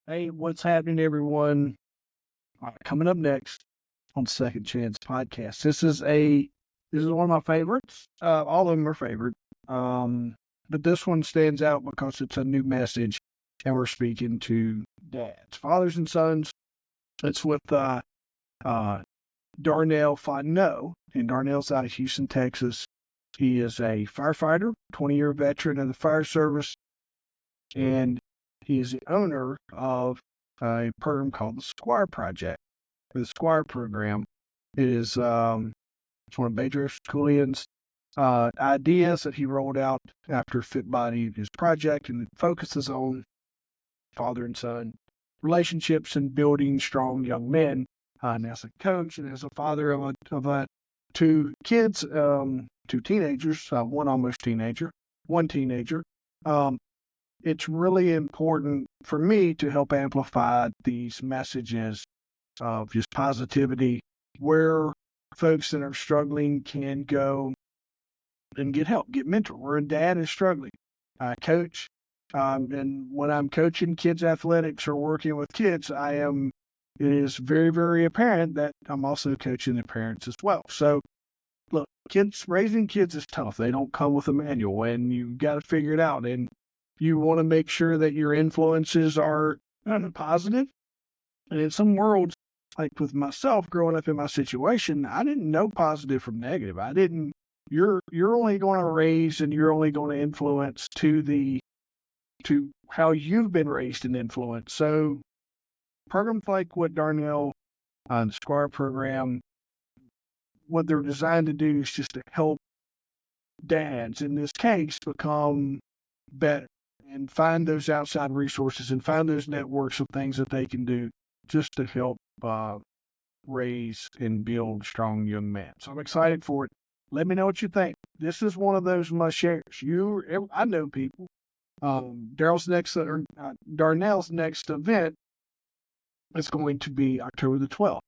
Hey, what's happening, everyone? Coming up next on Second Chance Podcast. This is one of my favorites. All of them are favorite. Um, but this one stands out because it's a new message, and we're speaking to dads, fathers, and sons. It's with uh, Darnell Fontenot, and Darnell's out of Houston, Texas. He is a firefighter, 20-year veteran of the fire service, and he is the owner of a program called the Squire Project, or the Squire program. It is it's one of Major Julian's ideas that he rolled out after Fit Body, his project, and it focuses on father and son relationships and building strong young men. And as a coach and as a father of two kids, two teenagers, one almost teenager, one teenager, um, it's really important for me to help amplify these messages of just positivity where folks that are struggling can go and get help, get mentored. Where a dad is struggling, I coach, and when I'm coaching kids athletics or working with kids, it is very, very apparent that I'm also coaching the parents as well. So look, raising kids is tough. They don't come with a manual, and you've got to figure it out. And you want to make sure that your influences are positive. And in some worlds, like with myself growing up in my situation, I didn't know positive from negative. I didn't. You're only going to raise and you're only going to influence to how you've been raised and influenced. So programs like what Darnell the Squire program, what they're designed to do is just to help dads in this case become better and find those outside resources and find those networks of things that they can do just to help raise and build strong young men. So I'm excited for it. Let me know what you think. This is one of those must shares. I know people. Darnell's next event is going to be October the 12th.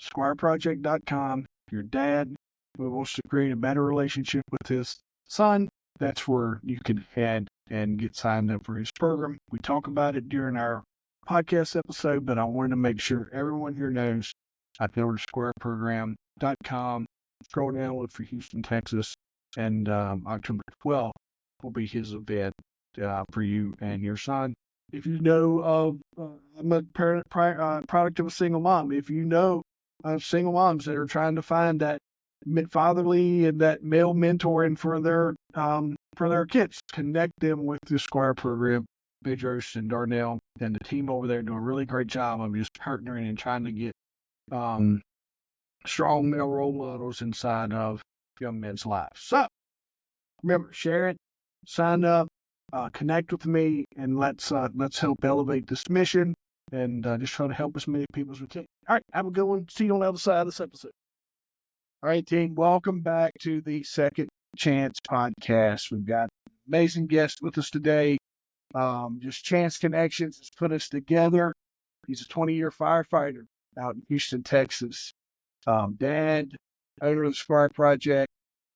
SquireProject.com. Your dad who wants to create a better relationship with his son, that's where you can head and get signed up for his program. We talk about it during our podcast episode, but I wanted to make sure everyone here knows I go to squareprogram.com, scroll down, look for Houston, Texas, and October 12th will be his event for you and your son. If you know of, I'm a product of a single mom. If you know of single moms that are trying to find that fatherly and that male mentoring for their kids, connect them with the Squire program. Major and Darnell and the team over there do a really great job of just partnering and trying to get um, strong male role models inside of young men's lives. So remember, share it, sign up, connect with me, and let's help elevate this mission and just try to help as many people as we can. All right, have a good one. See you on the other side of this episode. All right, team, welcome back to the Second Chance Podcast. We've got an amazing guest with us today. Just chance connections has put us together. He's a 20-year firefighter out in Houston, Texas. Dad, owner of the Squire Project,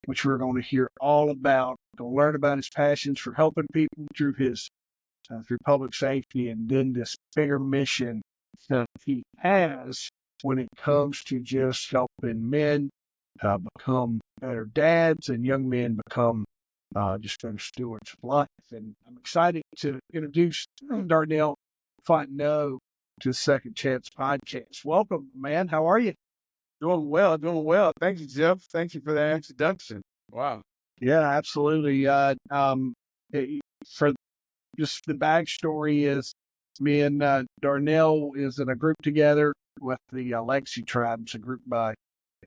which we're going to hear all about. Going to learn about his passions for helping people through through public safety, and then this bigger mission that he has when it comes to just helping men become better dads and young men become just better stewards of life. And I'm excited to introduce Darnell Fontenot to the Second Chance Podcast. Welcome, man. How are you? Doing well, doing well. Thank you, Jeff. Thank you for that introduction. Wow. Yeah, absolutely. Eh, for just the backstory is me and Darnell is in a group together with the Legacy Tribe. It's a group by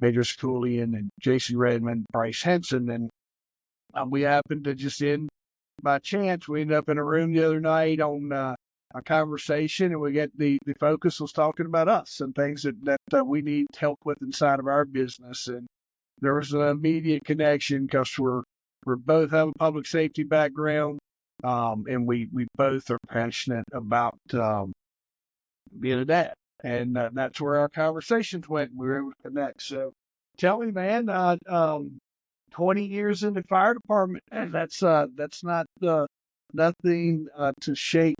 Major Julian and J.C. Redmond, Bryce Henson, and we happened to just by chance, we ended up in a room the other night on a conversation, and we get the focus was talking about us and things that we need help with inside of our business. And there was an immediate connection because we're both have a public safety background, and we both are passionate about being a dad, and that's where our conversations went. We were able to connect. So, tell me, man, 20 years in the fire department, that's not nothing to shake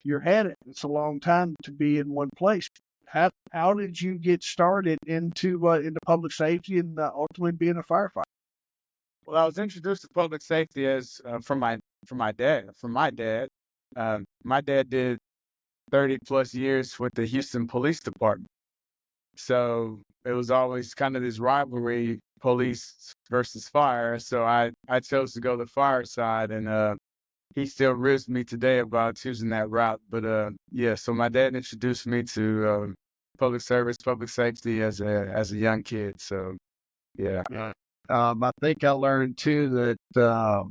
you're headed. It's a long time to be in one place. How did you get started into public safety and ultimately being a firefighter? Well, I was introduced to public safety as from my dad. From my dad, my dad did 30 plus years with the Houston Police Department. So it was always kind of this rivalry, police versus fire. So I chose to go the fire side, and he still rips me today about choosing that route. But yeah, so my dad introduced me to public service, public safety as a young kid. So yeah. Yeah. I think I learned too that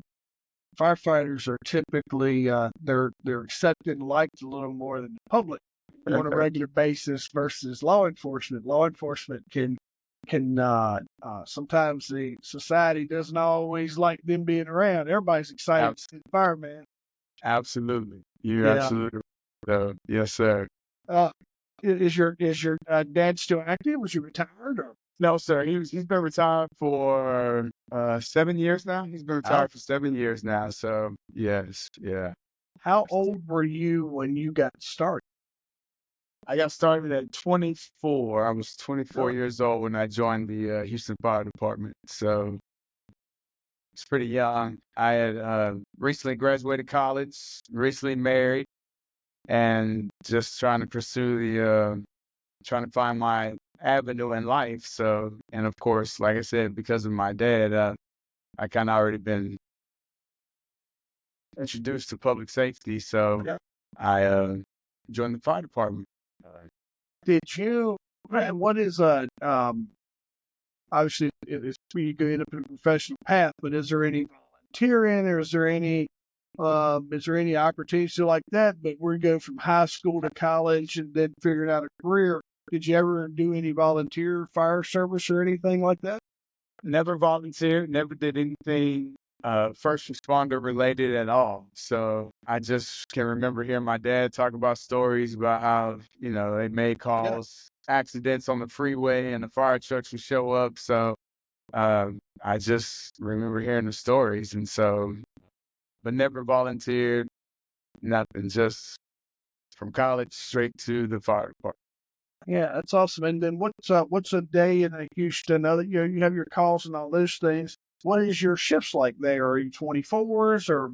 firefighters are typically they're accepted and liked a little more than the public on a regular basis versus law enforcement. Law enforcement can sometimes the society doesn't always like them being around. Everybody's excited to see the fireman. Absolutely. You're Yeah. absolutely right. Yes, sir. Uh, is your dad still active? Was he retired or? No, sir. He's been retired for 7 years now. He's been retired for 7 years now. So yes, yeah. How old were you when you got started? I got started at 24. I was 24 years old when I joined the Houston Fire Department. So it's pretty young. I had recently graduated college, recently married, and just trying to pursue trying to find my avenue in life. So, and of course, like I said, because of my dad, I kind of already been introduced to public safety. So I joined the fire department. Did you? What is obviously it's you go end up in a professional path, but is there any volunteering or is there any opportunity like that? But where you go from high school to college and then figuring out a career, did you ever do any volunteer fire service or anything like that? Never volunteered, never did anything first responder related at all. So I just can remember hearing my dad talk about stories about how, they made calls, accidents on the freeway and the fire trucks would show up. So I just remember hearing the stories. And so, but never volunteered, nothing, just from college straight to the fire department. Yeah, that's awesome. And then what's a day in Houston? Now that you have your calls and all those things, what is your shifts like there? Are you 24s or?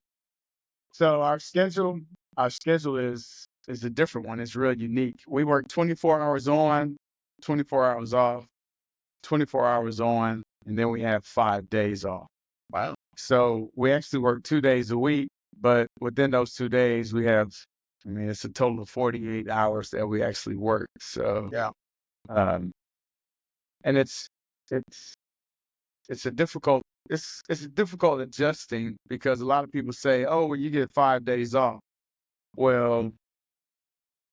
So our schedule is a different one. It's real unique. We work 24 hours on, 24 hours off, 24 hours on, and then we have 5 days off. Wow. So we actually work 2 days a week, but within those 2 days it's a total of 48 hours that we actually work. So Yeah. And it's it's a difficult it's difficult adjusting because a lot of people say, oh, well, you get 5 days off. Well,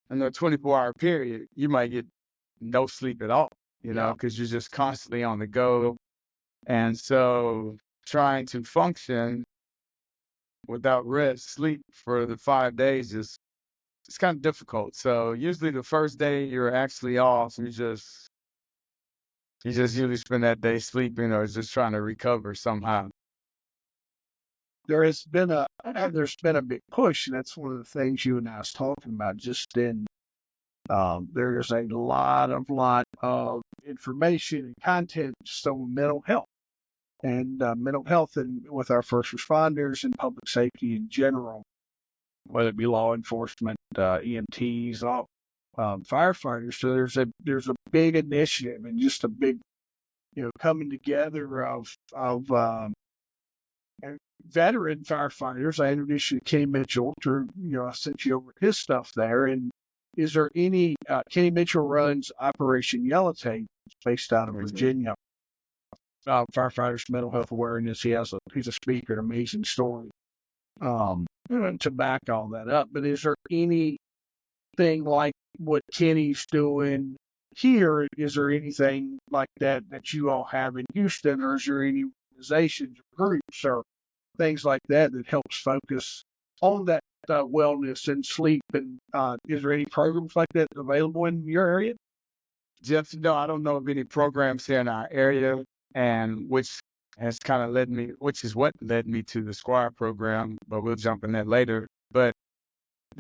in a 24-hour period, you might get no sleep at all, because you're just constantly on the go. And so trying to function without rest, sleep for the 5 days it's kind of difficult. So usually the first day you're actually off, you just usually spend that day sleeping or just trying to recover somehow. There's been a big push, and that's one of the things you and I was talking about. Just in there's a lot of information and content just on mental health and with our first responders and public safety in general, whether it be law enforcement, EMTs, all firefighters. So there's a big initiative and just a big coming together of veteran firefighters. I introduced you to Kenny Mitchell I sent you over his stuff there. And is there any, Kenny Mitchell runs Operation Yellowtail, based out of Virginia. Firefighters mental health awareness. He's a speaker, an amazing story. To back all that up. But is there anything like what Kenny's doing here? Is there anything like that you all have in Houston, or is there any organizations or groups or things like that helps focus on that wellness and sleep? And is there any programs like that available in your area? Jeff, no, I don't know of any programs here in our area, and which is what led me to the Squire program, but we'll jump in that later. But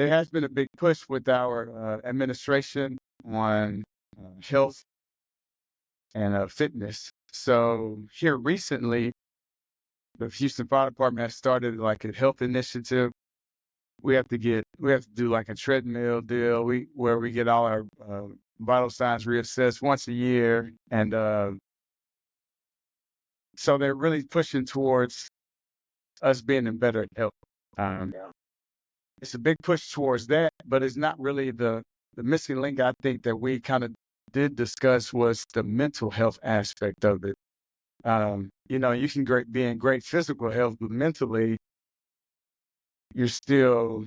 there has been a big push with our administration on health and fitness. So here recently, the Houston Fire Department has started like a health initiative. We have to do like a treadmill deal. Where we get all our vital signs reassessed once a year, and so they're really pushing towards us being in better health. Um, it's a big push towards that, but it's not really the missing link. I think that we kind of did discuss was the mental health aspect of it. You can be in great physical health, but mentally you're still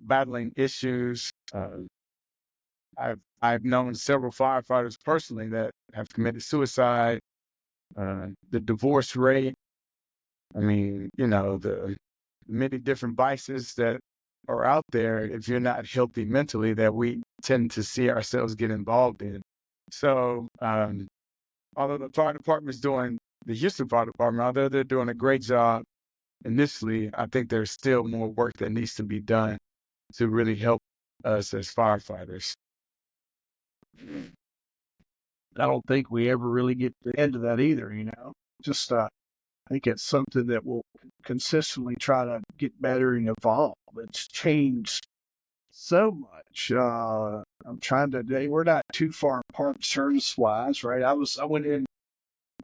battling issues. I've known several firefighters personally that have committed suicide. The divorce rate. I mean, the many different vices that are out there if you're not healthy mentally that we tend to see ourselves get involved in. So, although the Houston Fire Department, although they're doing a great job initially, I think there's still more work that needs to be done to really help us as firefighters. I don't think we ever really get to the end of that either, Just I think it's something that we'll consistently try to get better and evolve. It's changed so much. I'm trying to. We're not too far apart service wise, right? I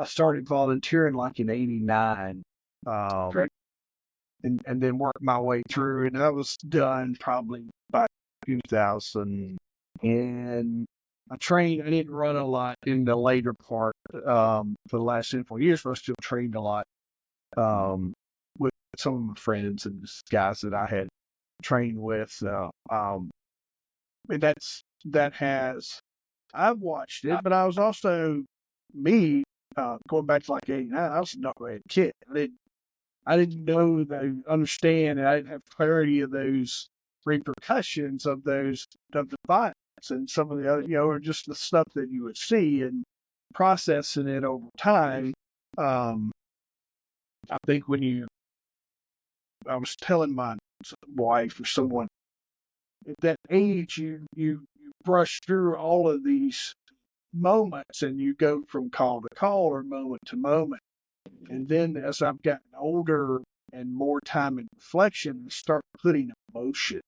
started volunteering like in '89, and then worked my way through, and I was done probably by 2000. And I didn't run a lot in the later part for the last 4 years, but I still trained a lot with some of my friends and just guys that I had trained with. And I've watched it, but I was also going back to like '89. I was a knucklehead kid. I didn't understand, and I didn't have clarity of those repercussions of the violence and some of the other, or just the stuff that you would see and processing it over time. I think I was telling my wife or someone at that age, you brush through all of these moments and you go from call to call or moment to moment. And then as I've gotten older and more time in reflection, I start putting emotion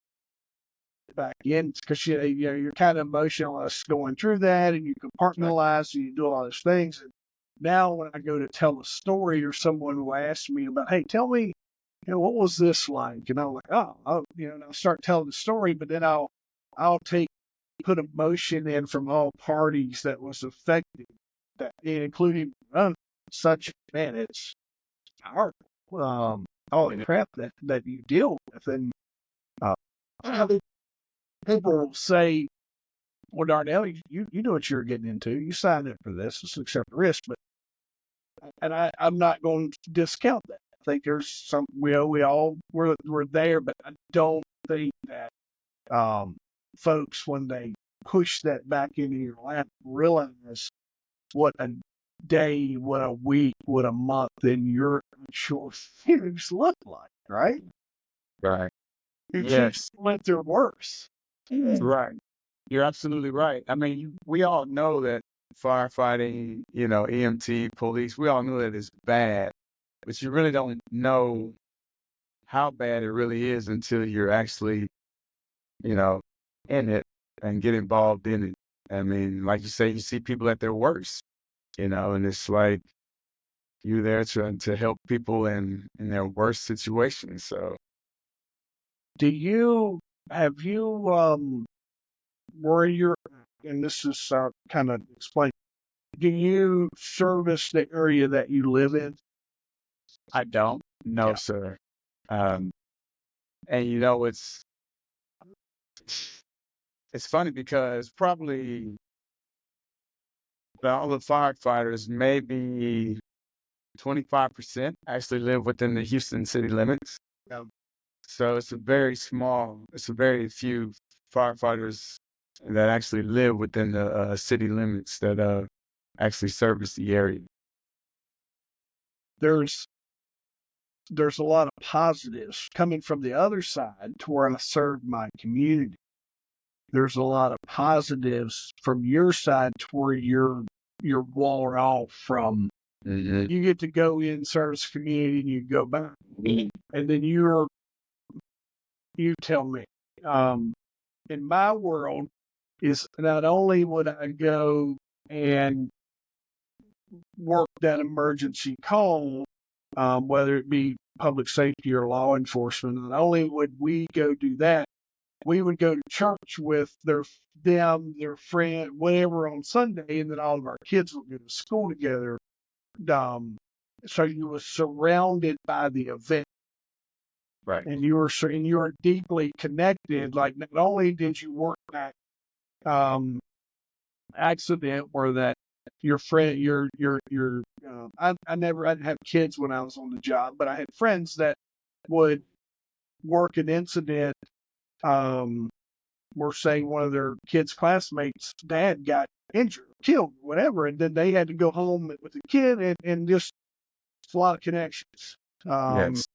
back in because you're kind of emotionless going through that, and you compartmentalize and you do all those things. And now when I go to tell a story, or someone will ask me about, hey, tell me, what was this like? And I'm like, and I'll start telling the story, but then I'll put emotion in from all parties that was affected, that including man, it's powerful. All the crap that you deal with, and people will say, "Well, Darnell, you know what you're getting into. You signed up for this. It's accept the risk." I'm not going to discount that. I think there's some we're there, but I don't think that folks, when they push that back into your lap, realize what a day, what a week, what a month in your actual feelings look like, right? Right. You just went through worse. Right. You're absolutely right. I mean, we all know that firefighting, EMT, police, we all know that it's bad, but you really don't know how bad it really is until you're actually, in it and get involved in it. I mean, like you say, you see people at their worst, and it's like you're there to help people in their worst situations. So, have you, where you're, and this is kind of explain, do you service the area that you live in? I don't. No, Yeah. sir. And it's funny because probably all the firefighters, maybe 25% actually live within the Houston city limits. Yeah. So it's a very few firefighters that actually live within the city limits that actually service the area. There's there's a lot of positives coming from the other side to where I serve my community. There's a lot of positives from your side to where you're walled off from. You get to go in, service the community, and you go back, and then you tell me. In my world, is not only would I go and work that emergency call, whether it be public safety or law enforcement, not only would we go do that, we would go to church with their friend, whatever on Sunday, and then all of our kids would go to school together. So you were surrounded by the event. Right. And you were deeply connected. Like, not only did you work that accident where that your friend, I didn't have kids when I was on the job, but I had friends that would work an incident. Were saying one of their kids' classmates' dad got injured, killed, whatever, and then they had to go home with the kid, and just a lot of connections. Yes.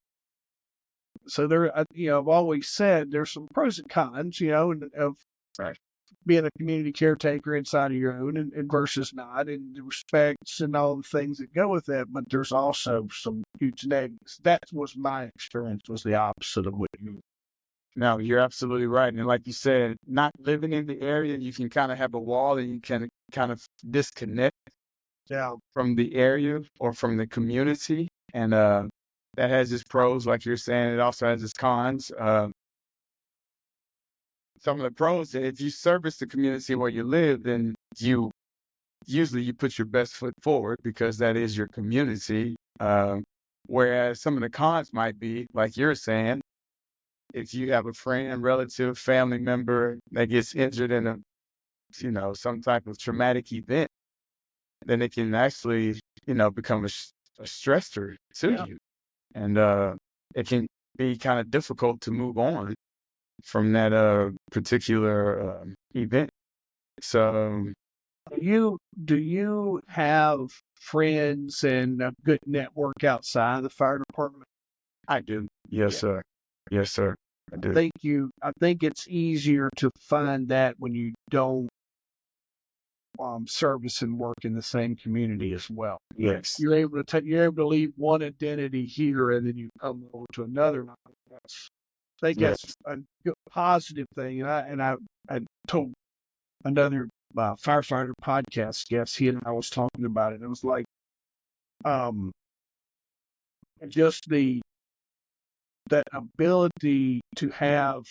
So there, I've always said there's some pros and cons, of Right. being a community caretaker inside of your own and versus not, and the respects and all the things that go with that. But there's also some huge negatives. That was my experience, was the opposite of what you. No, you're absolutely right. And like you said, not living in the area, you can kind of have a wall and you can kind of disconnect from the area or from the community. And that has its pros, like you're saying. It also has its cons. Some of the pros, if you service the community where you live, then you put your best foot forward because that is your community. Whereas some of the cons might be, like you're saying, if you have a friend, relative, family member that gets injured in some type of traumatic event, then it can actually, become a stressor to you. And it can be kind of difficult to move on from that particular event. So, Do you have friends and a good network outside the fire department? I do. Yes, sir. Yes, sir. I do. I think it's easier to find that when you don't service and work in the same community as well. Yes. You're able to leave one identity here and then you come over to another. I think that's a good, positive thing. And I told another firefighter podcast guest, he and I was talking about it. It was like, just that ability to have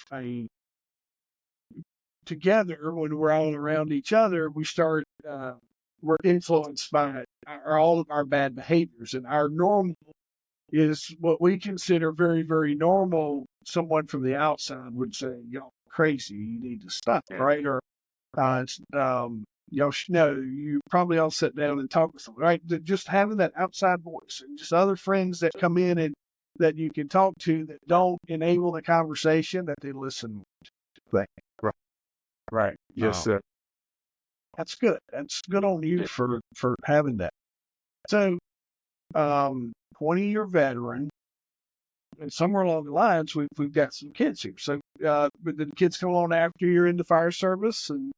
together when we're all around each other, we're influenced by all of our bad behaviors, and our normal is what we consider very, very normal. Someone from the outside would say, "Y'all crazy, you need to stop," right? Or y'all should know, you probably all sit down and talk with someone, right? Just having that outside voice and just other friends that come in and that you can talk to that don't enable the conversation, that they listen to. Right. Yes, sir. That's good. That's good on you for having that. So, 20-year veteran, and somewhere along the lines, we've got some kids here. So, but the kids come on after you're in the fire service, and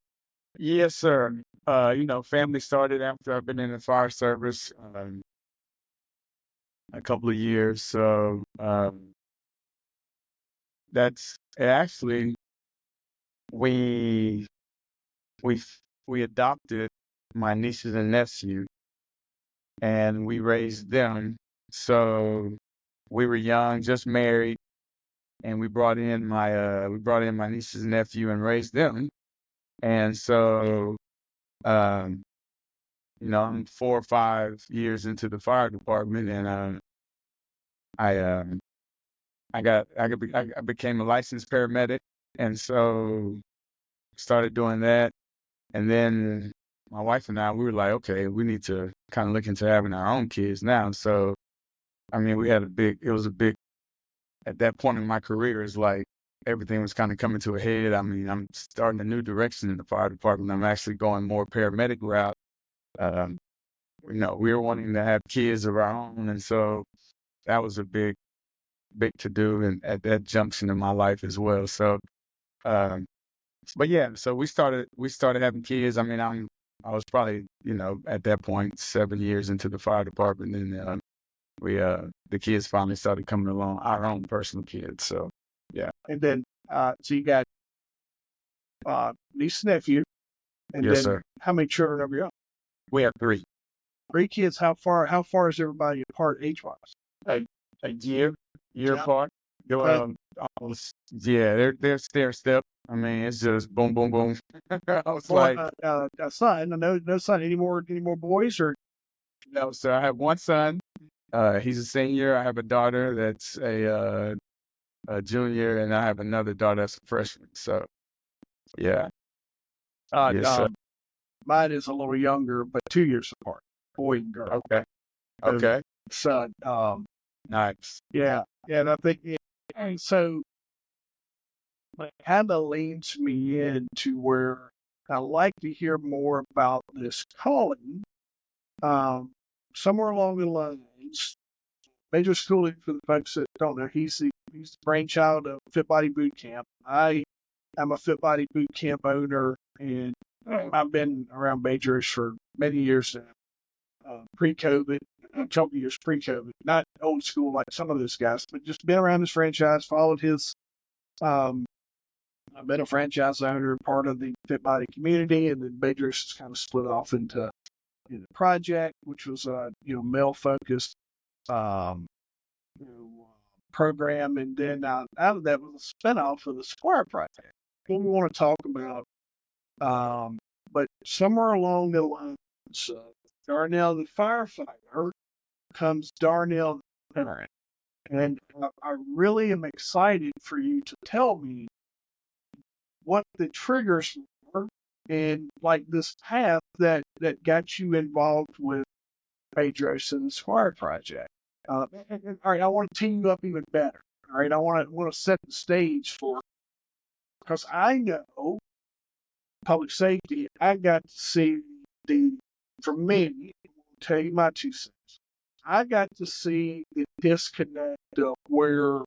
Yes, sir. Family started after I've been in the fire service a couple of years. So that's actually we we we adopted my nieces and nephew and we raised them. So we were young, just married, and we brought in my nieces and nephew and raised them. And so I'm 4 or 5 years into the fire department, and I became a licensed paramedic, and so started doing that. And then my wife and I, we were like, okay, we need to kind of look into having our own kids now. So, I mean, it was a big, at that point in my career, it's like everything was kind of coming to a head. I mean, I'm starting a new direction in the fire department. I'm actually going more paramedic route. We were wanting to have kids of our own. And so that was a big big to do and at that junction in my life as well. So, um, but yeah, so we started having kids. I mean, I was probably, at that point 7 years into the fire department, and the kids finally started coming along, our own personal kids. So yeah. And then, so you got niece and nephew, and Yes, then sir. how many children have you got? We have three. Three kids. How far is everybody apart age-wise? A year Yeah. apart. Okay. Yeah, they're stair step. I mean, it's just boom, boom, boom. I was Boy, like, a son. No son. Any more boys or? no, sir. I have one son. He's a senior. I have a daughter that's a junior, and I have another daughter that's a freshman. So yeah, Uh, yes, sir. um, Mine is a little younger, but 2 years apart, boy and girl. Okay, So, okay, son. nice. Yeah, and I think and so it kind of leads me into where I like to hear more about this calling. Um, Somewhere along the lines, major schooling for the folks that don't know, he's the brainchild of Fit Body Boot Camp. I am a Fit Body Boot Camp owner, and I've been around majors for many years now. Pre-COVID, a couple years pre-COVID, not old school like some of those guys, but just been around this franchise, followed his. Um, I've been a franchise owner, part of the Fit Body community, and then Majors kind of split off into Project, which was male focused um, you know, program, and then out of that was a spinoff of the Squire Project. What we want to talk about, but somewhere along the lines, Darnell the firefighter comes Darnell the parent. And I really am excited for you to tell me what the triggers were and like this path that got you involved with Pedros and the Squire Project. All right, I want to tee you up even better. All right, I want to set the stage for because I know public safety. I got to see for me. I'll tell you my 2 cents. I got to see the disconnect of where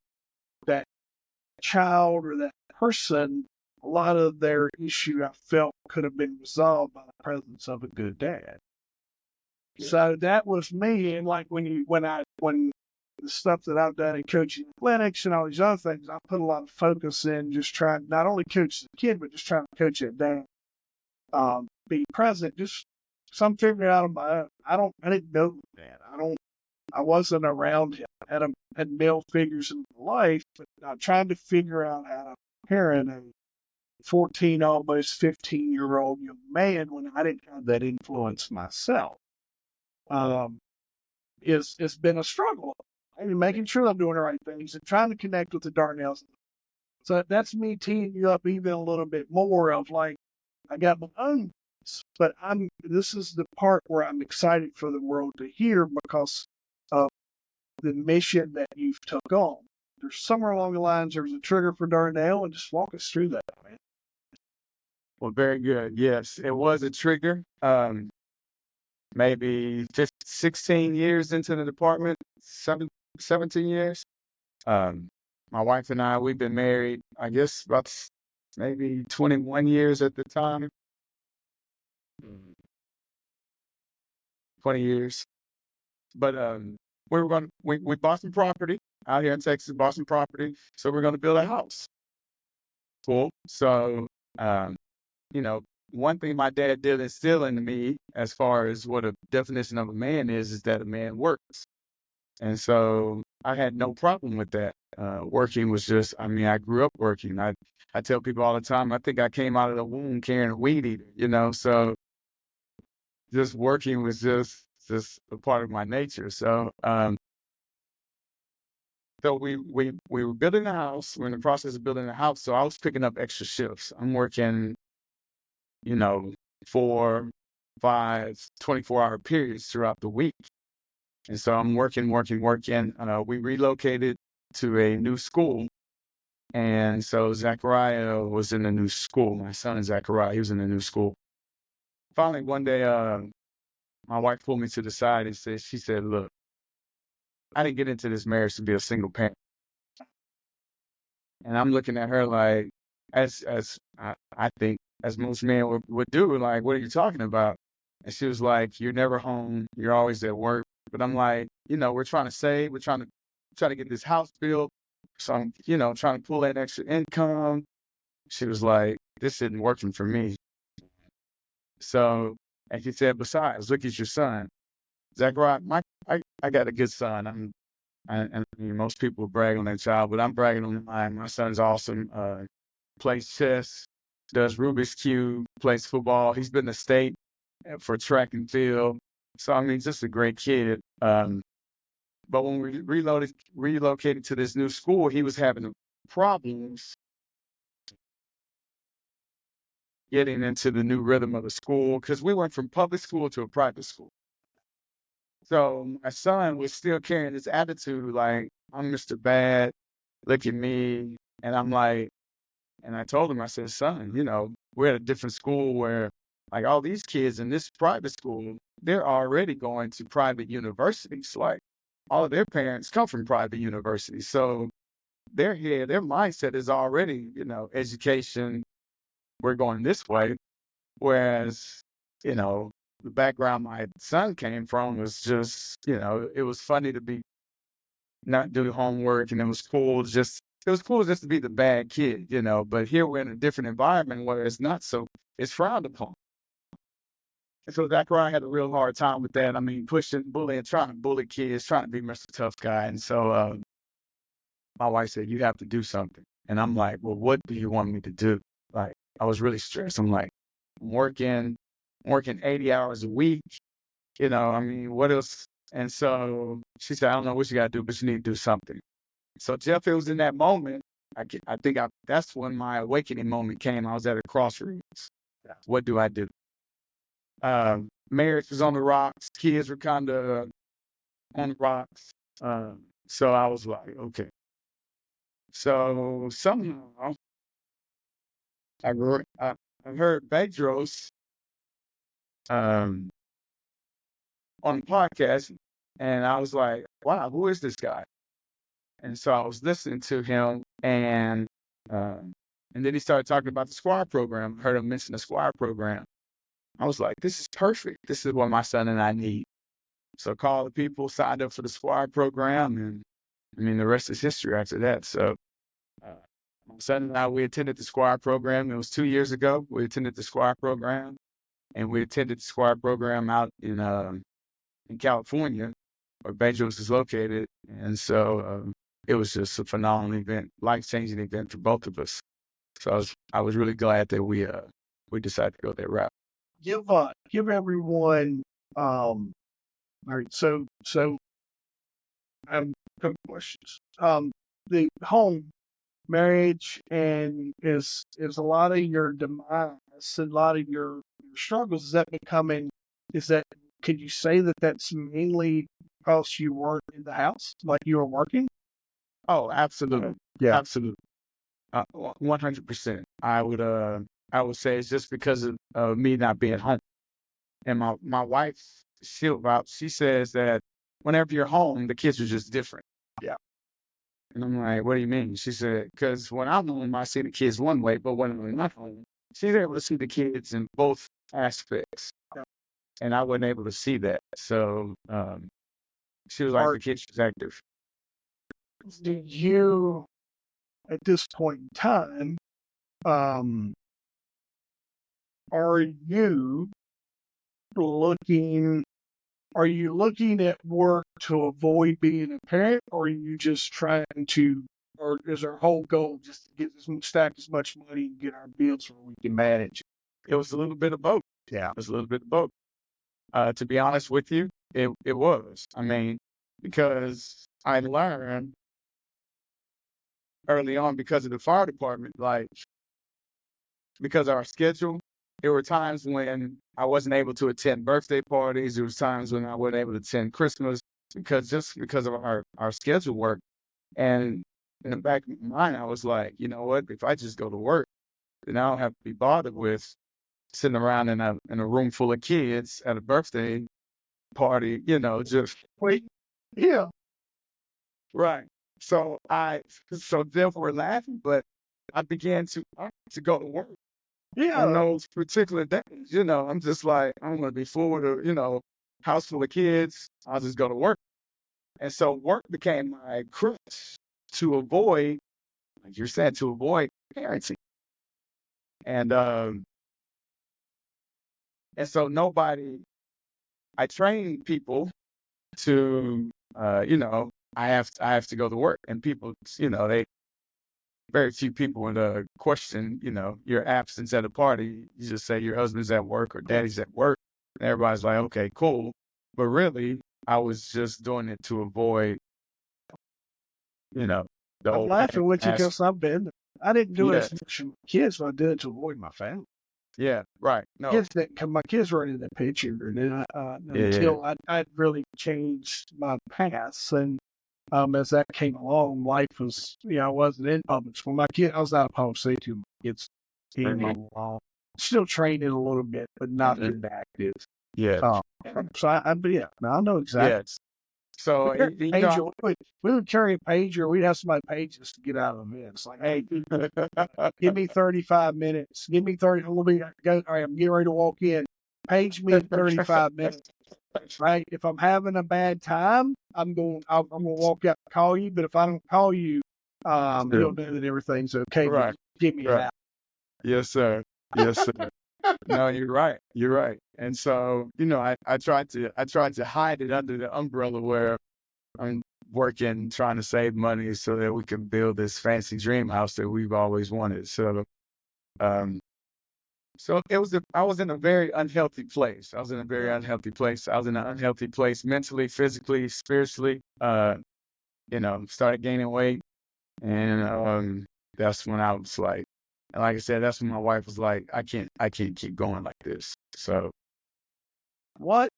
that child or that person, a lot of their issue I felt could have been resolved by the presence of a good dad. So that was me. And like when the stuff that I've done in coaching clinics and all these other things, I put a lot of focus in just trying not only coach the kid, but just trying to coach that dad. Be present. Just some figuring out on my own. I didn't know that. I wasn't around him. Had male figures in my life, but I'm trying to figure out how to parent a 14, almost 15-year-old young man when I didn't have that influence myself. Um, it's been a struggle. And making sure I'm doing the right things and trying to connect with the Darnells. So that's me teeing you up even a little bit more of like I got my own, but this is the part where I'm excited for the world to hear because of the mission that you've took on. There's somewhere along the lines there's a trigger for Darnell, and just walk us through that, man. Well, very good. Yes, it was a trigger. Maybe 16 years into the department, 17 years. My wife and I, we've been married, I guess, about maybe 21 years at the time. 20 years. But we bought some property out here in Texas, bought some property. So we're going to build a house. Cool. So, um, you know, one thing my dad did instill into me as far as what a definition of a man is that a man works. And so I had no problem with that. Working was just, I mean, I grew up working. I tell people all the time, I think I came out of the womb carrying a weed eater, so just working was just a part of my nature. So we were building a house. We're in the process of building a house. So I was picking up extra shifts. I'm working, you know, 4, 5, 24-hour periods throughout the week. And so I'm working. We relocated to a new school. And so Zachariah was in the new school. My son is Zachariah. He was in the new school. Finally, one day, my wife pulled me to the side and she said, look, I didn't get into this marriage to be a single parent. And I'm looking at her like, as I think as most men would do, like, what are you talking about? And she was like, you're never home. You're always at work. But I'm like, we're trying to save. We're trying to get this house built. So I'm, trying to pull in extra income. She was like, this isn't working for me. So, and she said, besides, look at your son. Zachariah, I got a good son. I mean, most people brag on their child, but I'm bragging on mine. My son's awesome. Plays chess, does Rubik's Cube, plays football. He's been to state for track and field. So, I mean, just a great kid. But when we relocated to this new school, he was having problems getting into the new rhythm of the school because we went from public school to a private school. So my son was still carrying this attitude like, I'm Mr. Bad, look at me. And I'm like, and I told him, I said, son, we're at a different school where like all these kids in this private school, they're already going to private universities. Like all of their parents come from private universities. So their mindset is already, education, we're going this way. Whereas, the background my son came from was just, it was funny to be not do homework, and it was cool just to be the bad kid, but here we're in a different environment where it's not so, it's frowned upon. And so Zachariah had a real hard time with that. I mean, pushing, bullying, trying to bully kids, trying to be Mr. Tough Guy. And so my wife said, you have to do something. And I'm like, well, what do you want me to do? Like, I was really stressed. I'm like, I'm working 80 hours a week. I mean, what else? And so she said, I don't know what you got to do, but you need to do something. So Jeff, it was in that moment, I think that's when my awakening moment came. I was at a crossroads. What do I do? Marriage was on the rocks. Kids were kind of on the rocks. So I was like, okay. So somehow I heard Bedros um, on the podcast, and I was like, wow, who is this guy? And so I was listening to him, and then he started talking about the Squire program. I heard him mention the Squire program. I was like, this is perfect. This is what my son and I need. So I called the people, signed up for the Squire program, and I mean, the rest is history after that. So my son and I, we attended the Squire program. It was 2 years ago. We attended the Squire program, and we attended the Squire program out in California, where Bedros is located. And so it was just a phenomenal event, life-changing event for both of us. So I was really glad that we decided to go that route. Give everyone all right, so a couple questions. The home marriage and is a lot of your demise and a lot of your struggles, is that becoming, is that, could you say that that's mainly because you weren't in the house, like you were working? Oh, absolutely. Yeah. Absolutely. 100%. I would say it's just because of me not being home. And my wife, she says that whenever you're home, the kids are just different. Yeah. And I'm like, what do you mean? She said, because when I'm home, I see the kids one way, but when I'm not home, she's able to see the kids in both aspects. Yeah. And I wasn't able to see that. So she was like, the kids is active. Did you, at this point in time, are you looking are you looking at work to avoid being a parent, or are you just trying to, or is our whole goal just to stack as much money and get our bills where we can manage it? It was a little bit of both. Yeah. It was a little bit of both. To be honest with you, it was. I mean, because I learned early on because of the fire department, like because of our schedule, there were times when I wasn't able to attend birthday parties. There was times when I wasn't able to attend Christmas because of our schedule work. And in the back of my mind, I was like, you know what? If I just go to work, then I don't have to be bothered with sitting around in a room full of kids at a birthday party, just Wait, yeah. right. So then we're laughing, but I began to go to work on Yeah. those particular days. I'm just like, I'm gonna be full with house full of kids. I'll just go to work. And so work became my crutch to avoid, like you're saying, to avoid parenting. And um and so I train people to I have to go to work, and people, they very few people would question, your absence at a party. You just say your husband's at work or daddy's at work, and everybody's like, okay, cool. But really, I was just doing it to avoid, you know, the I'm whole laughing with you ask. because I've been there. I didn't do it Yeah, as much with kids, but I did it to avoid my family. yeah, right. No, Kids didn't come. My kids weren't in the picture, and then yeah, yeah, until I'd really changed my paths, and as that came along, life was, I wasn't in public school. I was out of public safety. My kids came mhm, along. Still training a little bit, but not mhm, as active. yeah, Um, but yeah, now I know exactly. yes. So, We carry a pager. We would carry a pager. We'd have somebody page us to get out of events. Like, hey, give me 35 minutes. Give me 30. We'll be go. All right, I'm getting ready to walk in. Page me in 35 minutes. Right? If I'm having a bad time, I'm gonna walk out and call you. But if I don't call you, Yeah, you'll know that everything's okay. But right, just give me an right. hour. Yes, sir. Yes, sir. No, you're right. You're right. And so, I tried to hide it under the umbrella where I'm working, trying to save money so that we can build this fancy dream house that we've always wanted. Um, so I was in a very unhealthy place. I was in a very unhealthy place. I was in an unhealthy place mentally, physically, spiritually. Started gaining weight, and that's when I was like, and like I said, that's when my wife was like, I can't keep going like this. So, What?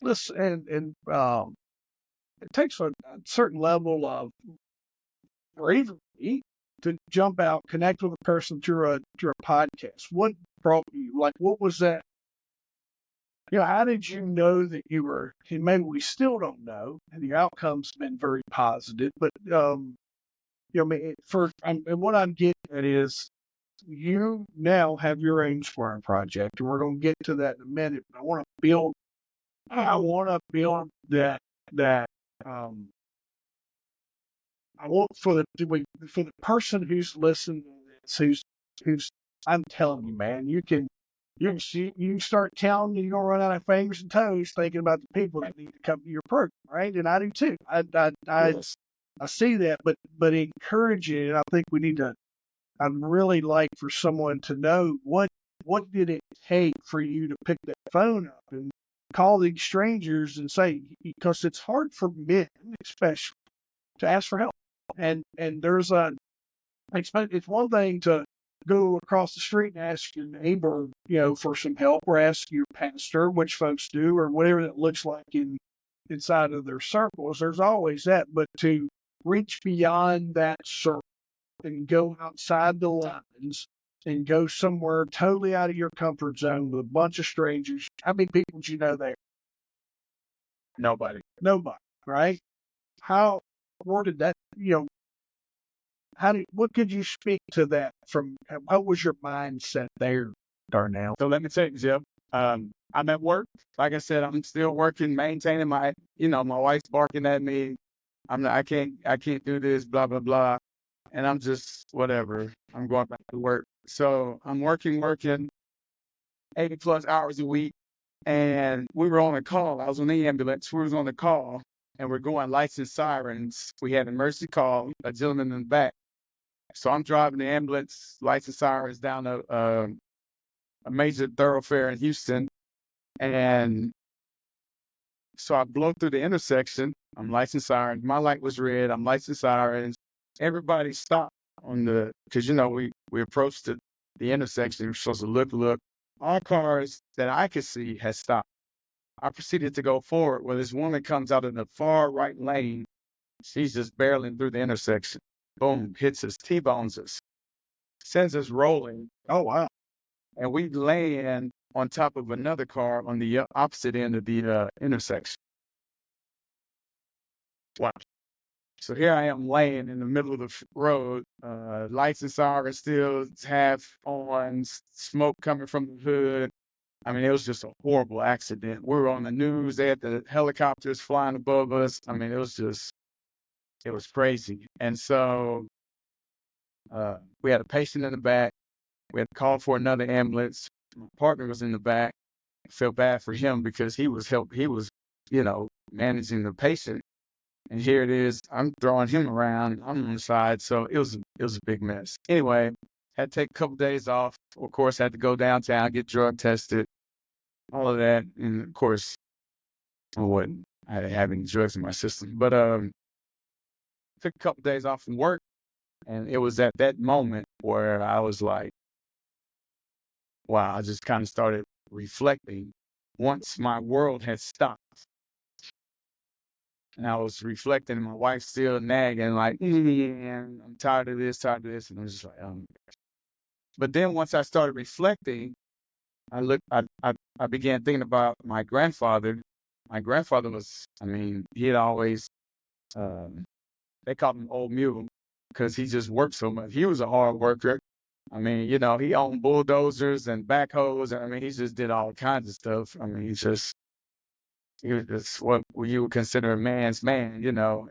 Listen, it takes a certain level of bravery to jump out, connect with a person through a podcast. What brought you? Like, what was that? How did you know that you were? And maybe we still don't know. And the outcome's been very positive, but I mean, and what I'm getting at is you now have your own Squire project, and we're going to get to that in a minute. But I want to build that. Um, I want for the person who's listening to this, who's I'm telling you, man, you start counting, and you're gonna run out of fingers and toes thinking about the people that need to come to your program, right? And I do too. yes. I see that, but encouraging. And I think we need to. I'd really like for someone to know what did it take for you to pick that phone up and call these strangers and say, because it's hard for men especially to ask for help. And there's it's one thing to go across the street and ask your neighbor, for some help, or ask your pastor, which folks do, or whatever that looks like inside of their circles. There's always that, but to reach beyond that circle and go outside the lines and go somewhere totally out of your comfort zone with a bunch of strangers. How many people do you know there? Nobody. Nobody, right? How, where did that, what could you speak to that from? What was your mindset there, Darnell? So let me tell you, Jeff. I'm at work. Like I said, I'm still working, maintaining my wife's barking at me. I can't do this, blah, blah, blah. And I'm just, whatever. I'm going back to work. So I'm working 80 plus hours a week. And we were on a call. I was on the ambulance. We was on the call, and we're going lights and sirens. We had an emergency call, a gentleman in the back. So I'm driving the ambulance, lights and sirens down a major thoroughfare in Houston. And so I blow through the intersection. I'm lights and sirens. My light was red. I'm lights and sirens. Everybody stopped because we approached the intersection. We're supposed to look. All cars that I could see had stopped. I proceeded to go forward. Well, this woman comes out in the far right lane. She's just barreling through the intersection. Boom, hits us, T-bones us, sends us rolling, Oh wow! and we land on top of another car on the opposite end of the intersection. Wow. So here I am laying in the middle of the road, lights and sirens still half on, smoke coming from the hood. I mean, it was just a horrible accident. We were on the news. They had the helicopters flying above us. I mean, it was crazy. And so we had a patient in the back. We had to call for another ambulance. My partner was in the back. I felt bad for him because he was, managing the patient. And here it is. I'm throwing him around. I'm on the side. So it was a big mess. Anyway, had to take a couple days off. Of course, had to go downtown, get drug tested, all of that. And of course, I didn't have any drugs in my system. But took a couple days off from work. And it was at that moment where I was like, wow, I just kind of started reflecting once my world had stopped. And I was reflecting, and my wife still nagging, like, yeah, I'm tired of this, tired of this. And I was just like, but then once I started reflecting, I began thinking about my grandfather. My grandfather was, I mean, he had always, they called him Old Mule because he just worked so much. He was a hard worker. I mean, he owned bulldozers and backhoes. I mean, he just did all kinds of stuff. I mean, he was just what you would consider a man's man,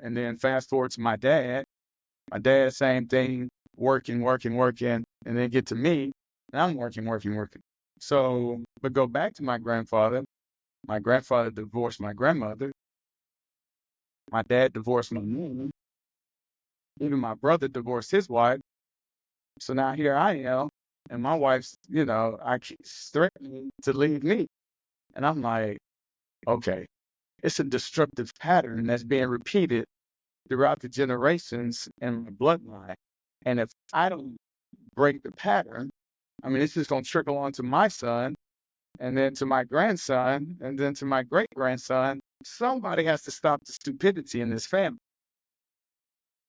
And then fast forward to my dad. My dad, same thing, working, working, working, and then get to me, and I'm working, working, working. So, but go back to my grandfather. My grandfather divorced my grandmother. My dad divorced my mom. Even my brother divorced his wife. So now here I am, and my wife's, threatening to leave me. And I'm like, okay, it's a destructive pattern that's being repeated throughout the generations in my bloodline. And if I don't break the pattern, I mean, it's just going to trickle on to my son, and then to my grandson, and then to my great grandson. Somebody has to stop the stupidity in this family.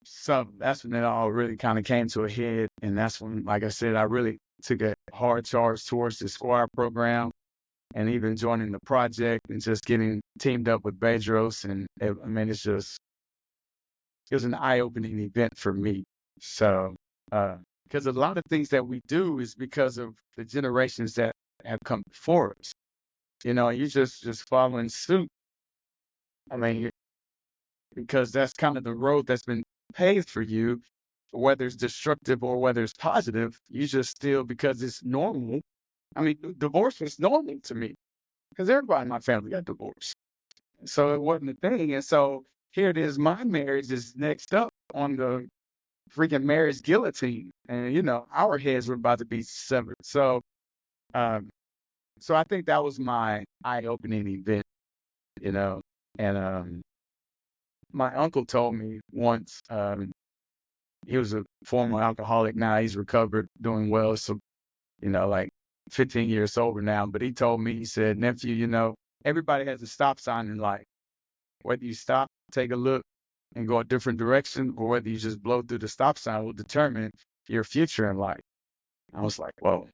So that's when it all really kind of came to a head. And that's when, like I said, I really took a hard charge towards the Squire program and even joining the project and just getting teamed up with Bedros. And I mean, it was an eye-opening event for me. So, because a lot of things that we do is because of the generations that have come before us. You just following suit. I mean, because that's kind of the road that's been paved for you, whether it's destructive or whether it's positive. You just still, because it's normal. I mean, divorce was normal to me because everybody in my family got divorced. So it wasn't a thing. And so here it is, my marriage is next up on the freaking marriage guillotine. And, our heads were about to be severed. Um, so I think that was my eye-opening event, you know. And my uncle told me once, he was a former alcoholic. Now he's recovered, doing well. So, like 15 years sober now. But he told me, he said, nephew, everybody has a stop sign in life. Whether you stop, take a look, and go a different direction, or whether you just blow through the stop sign will determine your future in life. I was like, whoa.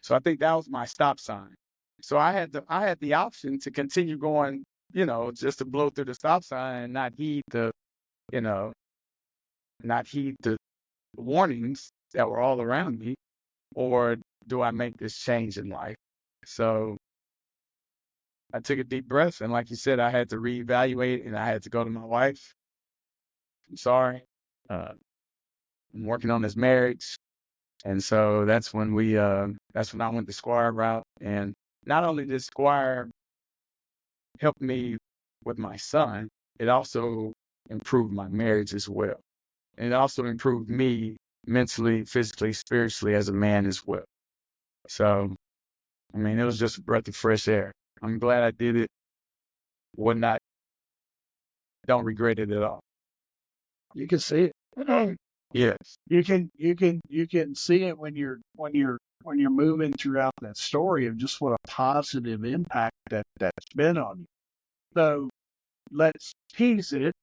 So I think that was my stop sign. So I had the option to continue going, just to blow through the stop sign and you know, not heed the warnings that were all around me, or do I make this change in life? So I took a deep breath, and like you said, I had to reevaluate, and I had to go to my wife. I'm sorry. I'm working on this marriage. And so that's when that's when I went the Squire route. And not only did Squire help me with my son, it also improved my marriage as well. And it also improved me mentally, physically, spiritually as a man as well. So, I mean, it was just a breath of fresh air. I'm glad I did it. Don't regret it at all. You can see it. Yes. You can see it when you're moving throughout that story of just what a positive impact that's been on you. So let's tease it,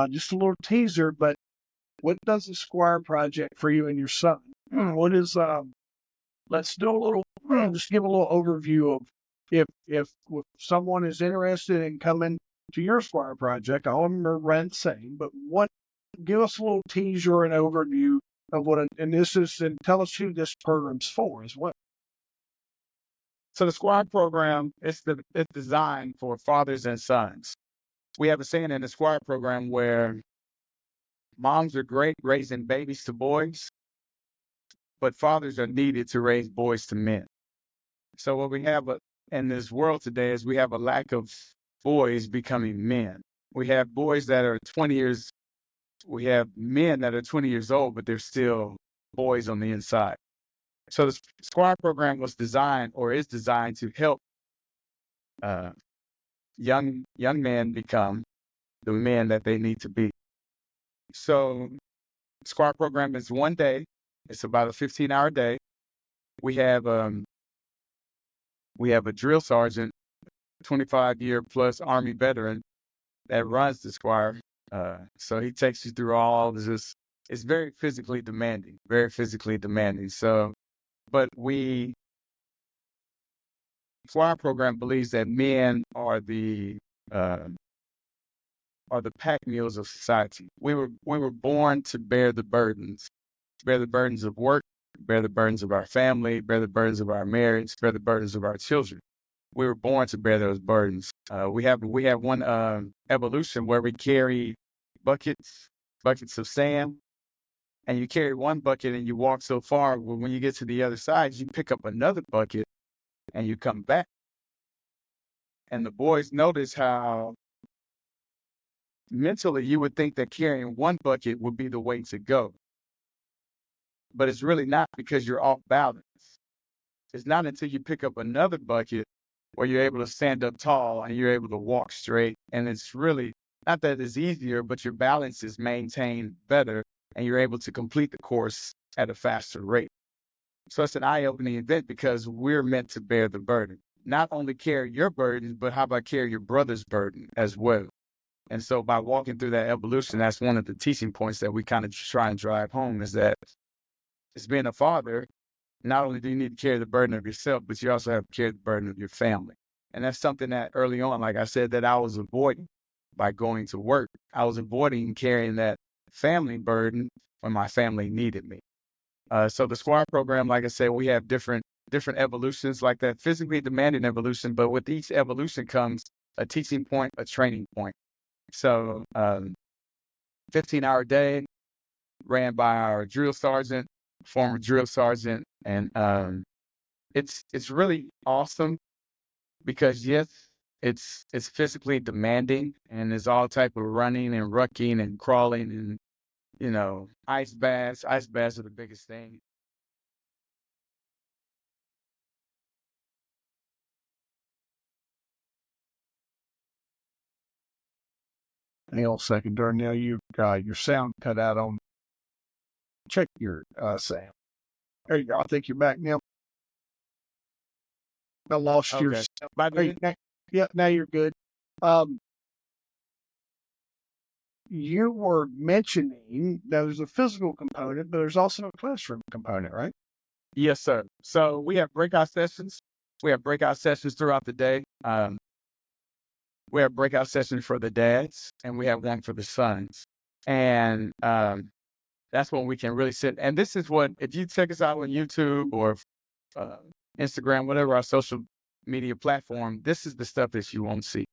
just a little teaser. But what does the Squire Project for you and your son? What is Let's do a little, just give a little overview of if someone is interested in coming to your Squire project. All of them are ran the same, but give us a little teaser and overview of and tell us who this program's for as well. So the Squire program it's designed for fathers and sons. We have a saying in the Squire program where moms are great raising babies to boys, but fathers are needed to raise boys to men. So what we have in this world today is we have a lack of boys becoming men. We have boys that are 20 years, we have men that are 20 years old, but they're still boys on the inside. So the Squire program was designed or is designed to help uh, young men become the men that they need to be. So Squire program is one day. It's about a 15-hour day. We have a drill sergeant, 25-year plus Army veteran that runs the Squire. So he takes you through all of this. It's very physically demanding, very physically demanding. So, but Squire program believes that men are the pack mules of society. We were born to bear the burdens of work, bear the burdens of our family, bear the burdens of our marriage, bear the burdens of our children. We were born to bear those burdens. We have one evolution where we carry buckets of sand, and you carry one bucket and you walk so far. Well, when you get to the other side, you pick up another bucket and you come back. And the boys notice how mentally you would think that carrying one bucket would be the way to go, but it's really not because you're off balance. It's not until you pick up another bucket where you're able to stand up tall and you're able to walk straight. And it's really not that it's easier, but your balance is maintained better and you're able to complete the course at a faster rate. So it's an eye-opening event because we're meant to bear the burden. Not only carry your burden, but how about carry your brother's burden as well? And so by walking through that evolution, that's one of the teaching points that we kind of try and drive home is that as being a father, not only do you need to carry the burden of yourself, but you also have to carry the burden of your family. And that's something that early on, like I said, that I was avoiding by going to work. I was avoiding carrying that family burden when my family needed me. So the Squire program, like I said, we have different evolutions like that, physically demanding evolution, but with each evolution comes a teaching point, a training point. So 15-hour day ran by our drill sergeant, former drill sergeant, and it's really awesome because yes, it's physically demanding and there's all type of running and rucking and crawling and ice baths. Ice baths are the biggest thing. Hang on a second, Darnell. Your sound cut out on. Check your sound. There you go. I think you're back now. I lost your Okay. sound. Yeah, now you're good. Um, you were mentioning there's a physical component, but there's also a classroom component, right? Yes, sir. So we have breakout sessions. We have breakout sessions throughout the day. We have breakout sessions for the dads, and we have one for the sons. And that's when we can really sit. And this is what, if you check us out on YouTube or uh, Instagram, whatever our social media platform, this is the stuff that you won't see.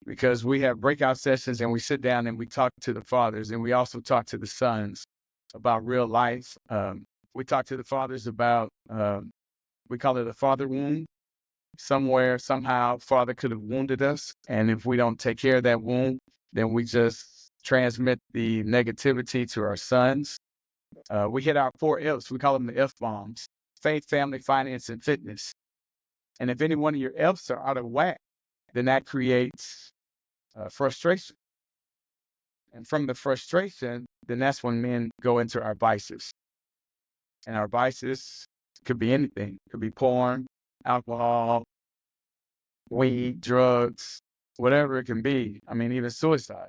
Because we have breakout sessions and we sit down and we talk to the fathers and we also talk to the sons about real life. We talk to the fathers about, we call it a father wound. Somewhere, somehow, father could have wounded us. And if we don't take care of that wound, then we just transmit the negativity to our sons. We hit our 4 F's. We call them the F bombs: faith, family, finance, and fitness. And if any one of your F's are out of whack, then that creates frustration. And from the frustration, then that's when men go into our vices. And our vices could be anything. It could be porn, alcohol, weed, drugs, whatever it can be. I mean, even suicide.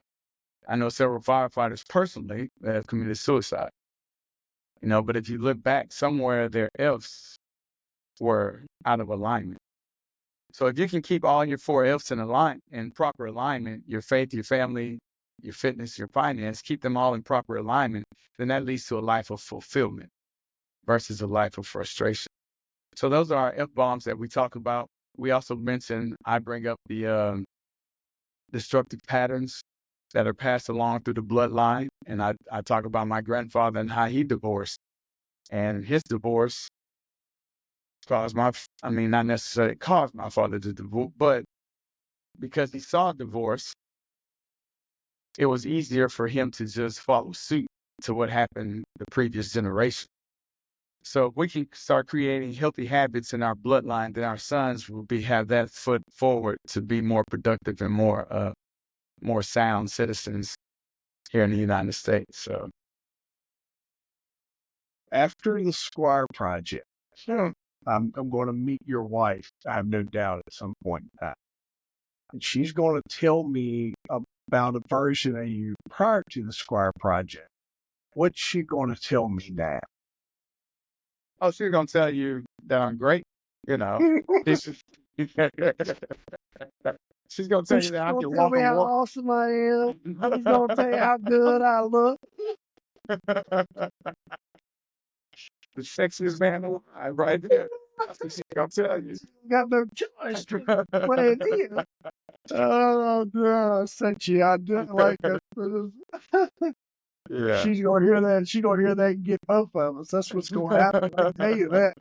I know several firefighters personally that have committed suicide. But if you look back somewhere, their F's were out of alignment. So if you can keep all your four F's in proper alignment, your faith, your family, your fitness, your finance, keep them all in proper alignment, then that leads to a life of fulfillment versus a life of frustration. So those are our F-bombs that we talk about. We also mentioned, I bring up the destructive patterns that are passed along through the bloodline. And I talk about my grandfather and how he divorced. And his divorce caused not necessarily caused my father to divorce, but because he saw divorce, it was easier for him to just follow suit to what happened the previous generation. So if we can start creating healthy habits in our bloodline, then our sons will have that foot forward to be more productive and more sound citizens here in the United States. So After the Squire project, I'm going to meet your wife, I have no doubt, at some point in time. And she's going to tell me about a version of you prior to the Squire project. What's she going to tell me now? oh, she's gonna tell you that I'm great, you know. She's, she's gonna tell you She's that I going can to tell walk me and how walk. awesome I am. She's going to tell you how good I look. The sexiest man alive right there. That's what she's gonna tell you. Got no choice. Playing here. Oh, God, I sent you. I didn't like it. Yeah. She's going to hear that. She's going to hear that and get both of us. That's what's going to happen. I can tell you that.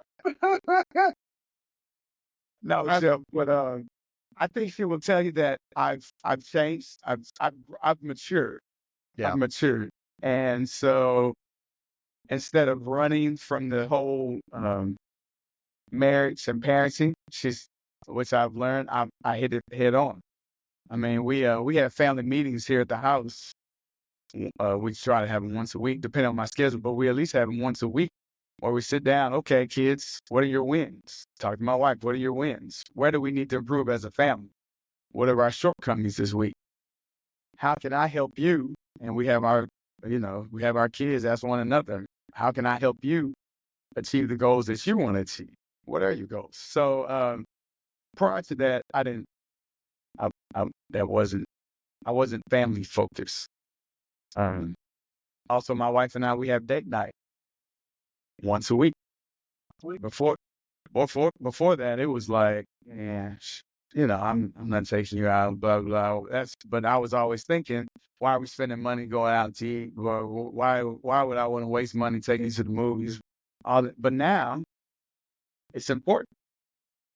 No, Chef, but I think she will tell you that I've changed. I've matured. Yeah. I've matured. And so instead of running from the whole marriage and parenting, which I've learned, I hit it head on. I mean, we have family meetings here at the house. We try to have them once a week, depending on my schedule, but we at least have them once a week where we sit down. Okay, kids, what are your wins? Talk to my wife. What are your wins? Where do we need to improve as a family? What are our shortcomings this week? How can I help you? And we have our kids ask one another, how can I help you achieve the goals that you want to achieve? What are your goals? So prior to that, that wasn't, I wasn't family focused. Um, Also, my wife and I, we have date night once a week. Before, before that, it was like, yeah, I'm not taking you out, blah blah. But I was always thinking, why are we spending money going out to eat? Why would I want to waste money taking you to the movies? But now it's important.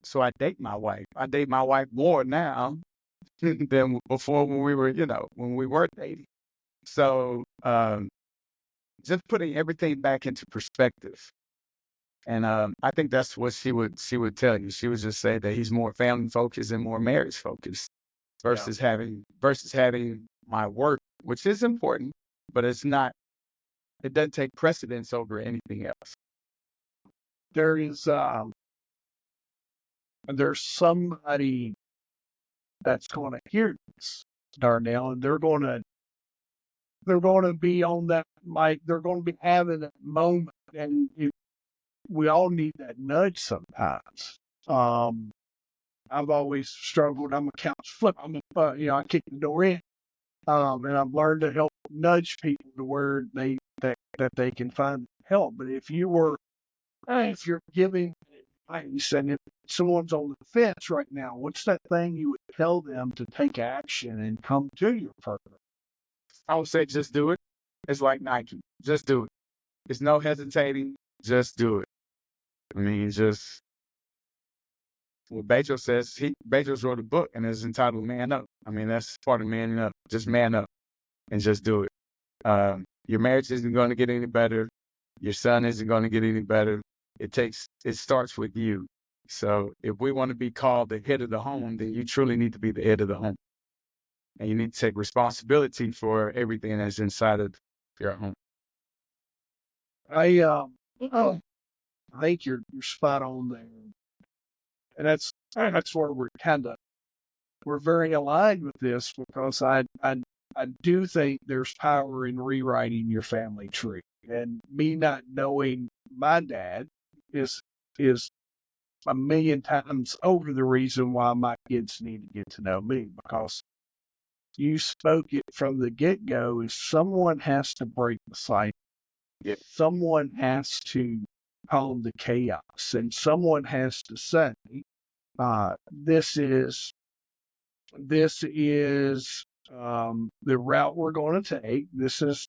So I date my wife. I date my wife more now than before when we were dating. So just putting everything back into perspective. And I think that's what she would tell you. She would just say that he's more family focused and more marriage focused versus having my work, which is important, but it's not. It doesn't take precedence over anything else. There is there's somebody that's going to hear this, Darnell, and they're going to be on that mic. They're going to be having that moment, and we all need that nudge sometimes. I've always struggled. I'm a couch flip. I kick the door in. And I've learned to help nudge people to where that they can find help. But if you're giving advice and if someone's on the fence right now, what's that thing you would tell them to take action and come to your purpose? I would say just do it. It's like Nike. Just do it. It's no hesitating. Just do it. I mean, just what Bezos says. Bezos wrote a book and it's entitled "Man Up." I mean, that's part of manning up. Just man up and just do it. Your marriage isn't going to get any better. Your son isn't going to get any better. It starts with you. So if we want to be called the head of the home, then you truly need to be the head of the home. And you need to take responsibility for everything that's inside of your home. I I think you're spot on there, and that's where we're very aligned with this because I do think there's power in rewriting your family tree. And me not knowing my dad is a million times over the reason why my kids need to get to know me, because you spoke it from the get-go, is someone has to break the cycle. Yeah. Someone has to calm the chaos, and someone has to say, this is the route we're going to take. This is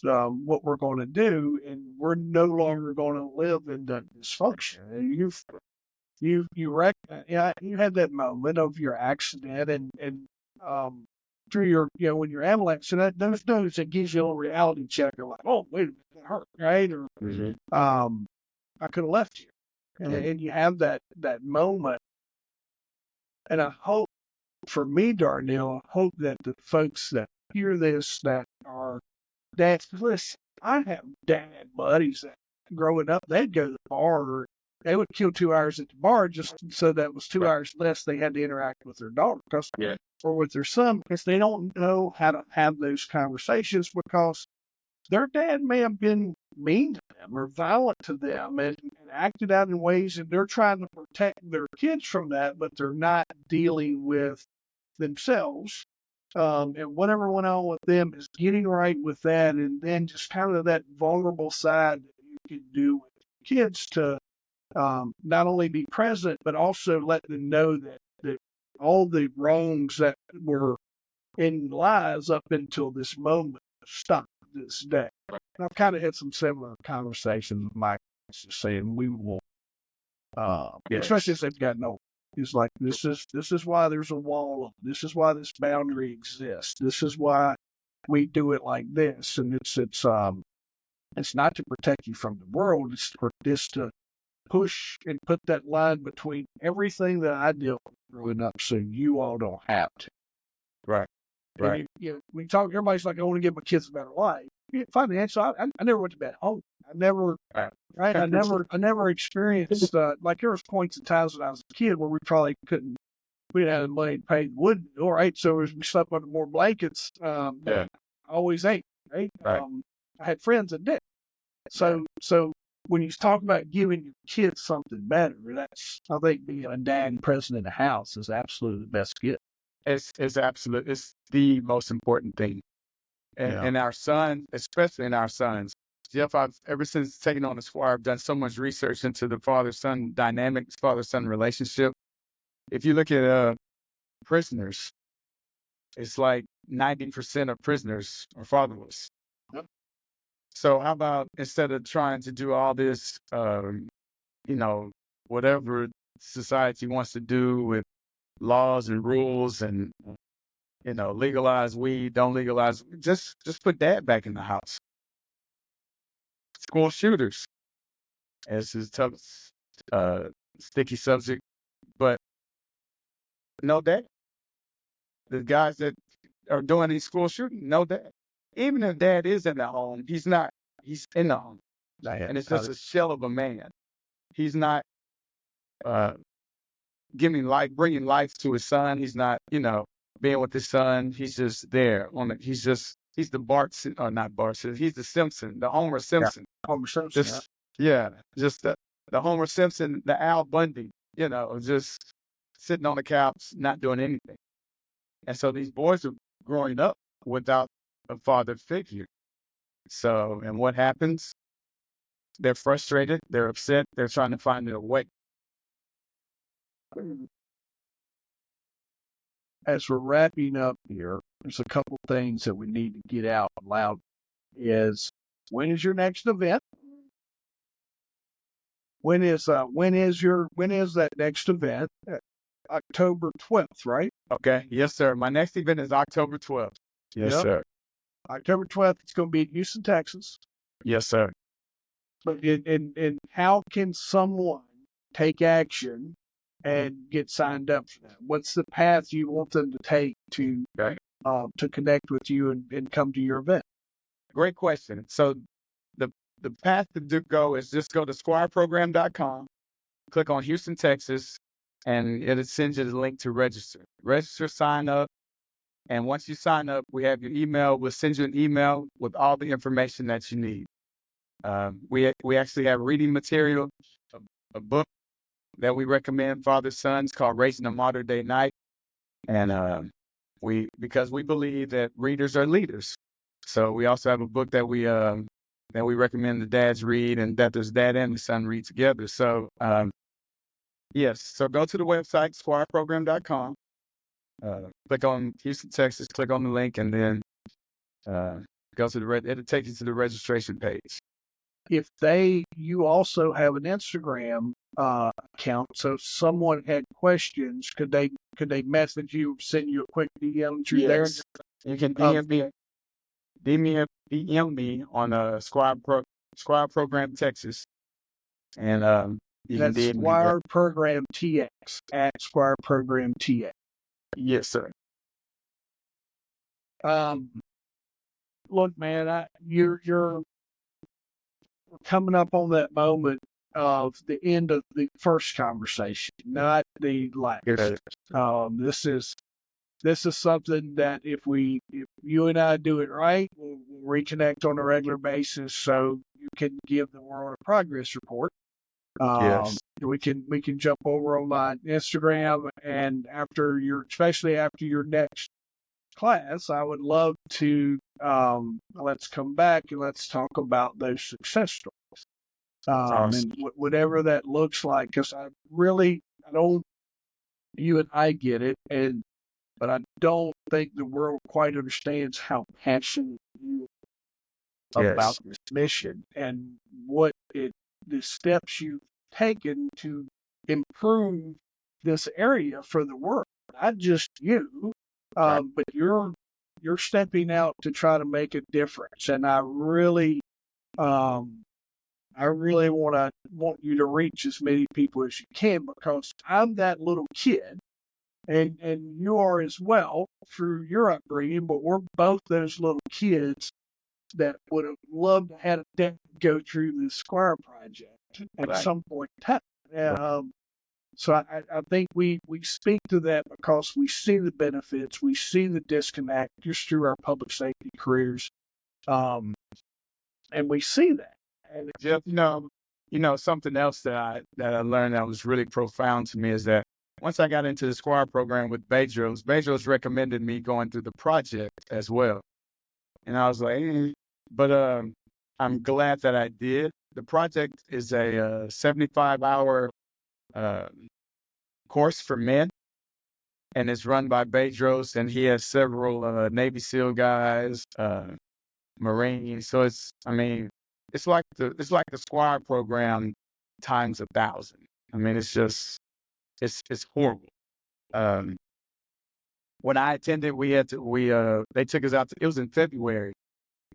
what we're going to do, and we're no longer going to live in the dysfunction. And you had that moment of your accident, and through your, when you're ambulance, and those notes, it gives you a little reality check. You're like, oh, wait a minute, that hurt, right? Or I could have left you, and you have that moment. And I hope, for me, Darnell, I hope that the folks that hear this, that are dads, listen, I have dad buddies that growing up, they'd go to the bar, or they would kill 2 hours at the bar just so that was 2 hours less they had to interact with their daughter, or with their son, because they don't know how to have those conversations, because their dad may have been mean to them or violent to them, and acted out in ways, and they're trying to protect their kids from that, but they're not dealing with themselves. And whatever went on with them is getting right with that, and then just kind of that vulnerable side that you can do with kids to not only be present, but also let them know that all the wrongs that were in lives up until this moment stop this day. And I've kind of had some similar conversations with my kids, just saying we will, especially as they've gotten older. It's like, this is why there's a wall. This is why this boundary exists. This is why we do it like this. And it's not to protect you from the world. It's to push and put that line between everything that I dealt with growing up, so you all don't have to. Right. Right. We talk. Everybody's like, I want to give my kids a better life. Financial. I never went to bed home. I never. Right. I never experienced, like, there was points in times when I was a kid where we probably couldn't, we didn't have the money to pay the wood bill, right? So we slept under more blankets. I always ate, right? Right. I had friends that did. So when you talk about giving your kids something better, that's, I think, being a dad present in the house is absolutely the best gift. It's the most important thing. And our son, especially in our sons, Jeff, I've ever since taking on the Squire, I've done so much research into the father-son dynamics, father-son relationship. If you look at prisoners, it's like 90% of prisoners are fatherless. Yep. So how about, instead of trying to do all this, whatever society wants to do with laws and rules and, legalize weed, don't legalize, just put dad back in the house. School shooters, this is tough, sticky subject, but no dad. The guys that are doing these school shootings, no dad. Even if dad is in the home, he's not. He's in the home, and it's just a shell of a man. He's not bringing life to his son. He's not, being with his son. He's just there he's the Bart, or not Bart. He's the Simpson, the Homer Simpson. Yeah. Homer Simpson. Just the Homer Simpson, the Al Bundy, just sitting on the couch, not doing anything. And so these boys are growing up without a father figure. So, and what happens? They're frustrated. They're upset. They're trying to find their way. As we're wrapping up here, there's a couple things that we need to get out loud. When is your next event? When is that next event? October 12th, right? Okay. Yes, sir. My next event is October 12th. Yes, sir. October 12th. It's going to be in Houston, Texas. Yes, sir. But and how can someone take action and get signed up for that? What's the path you want them to take to connect with you and come to your event? Great question. So the path to go is just go to squireprogram.com, click on Houston, Texas, and it'll send you the link to register. Register, sign up, and once you sign up, we have your email. We'll send you an email with all the information that you need. We actually have reading material, a book that we recommend fathers, sons called Raising a Modern Day Knight. And because we believe that readers are leaders. So we also have a book that we recommend the dads read, and that the dad and the son read together. So yes, so go to the website, squireprogram.com. Click on Houston, Texas, click on the link, and then go to it'll take you to the registration page. If you also have an Instagram account, so if someone had questions, could they message you, send you a quick DM through there? Yes, you can DM me on Squire Program Texas, and you can That's DM me. Squire Program TX at Squire Program TX. Yes, sir. Look, man, you're coming up on that moment of the end of the first conversation, not the last. Good. This is something that if you and I do it right, we'll reconnect on a regular basis, so you can give the world a progress report. Yes. We can jump over on my Instagram, and especially after your next class, I would love to let's come back and let's talk about those success stories. Awesome. And whatever that looks like, because I don't, you and I get it, but I don't think the world quite understands how passionate you are about this mission and the steps you've taken to improve this area for the world. Not just you, but you're stepping out to try to make a difference. And I really want you to reach as many people as you can, because I'm that little kid, and you are as well through your upbringing, but we're both those little kids that would have loved to have a dad go through the Squire project at some point in time. So I think we speak to that because we see the benefits, we see the disconnect just through our public safety careers, and we see that. And Jeff, something else that I learned that was really profound to me is that once I got into the Squire program with Bedros recommended me going through the project as well. And I was like, but I'm glad that I did. The project is a 75-hour course for men, and it's run by Bedros, and he has several Navy SEAL guys, Marines. So it's like the Squire program times 1,000. I mean, it's just it's horrible. When I attended, they took us out it was in February,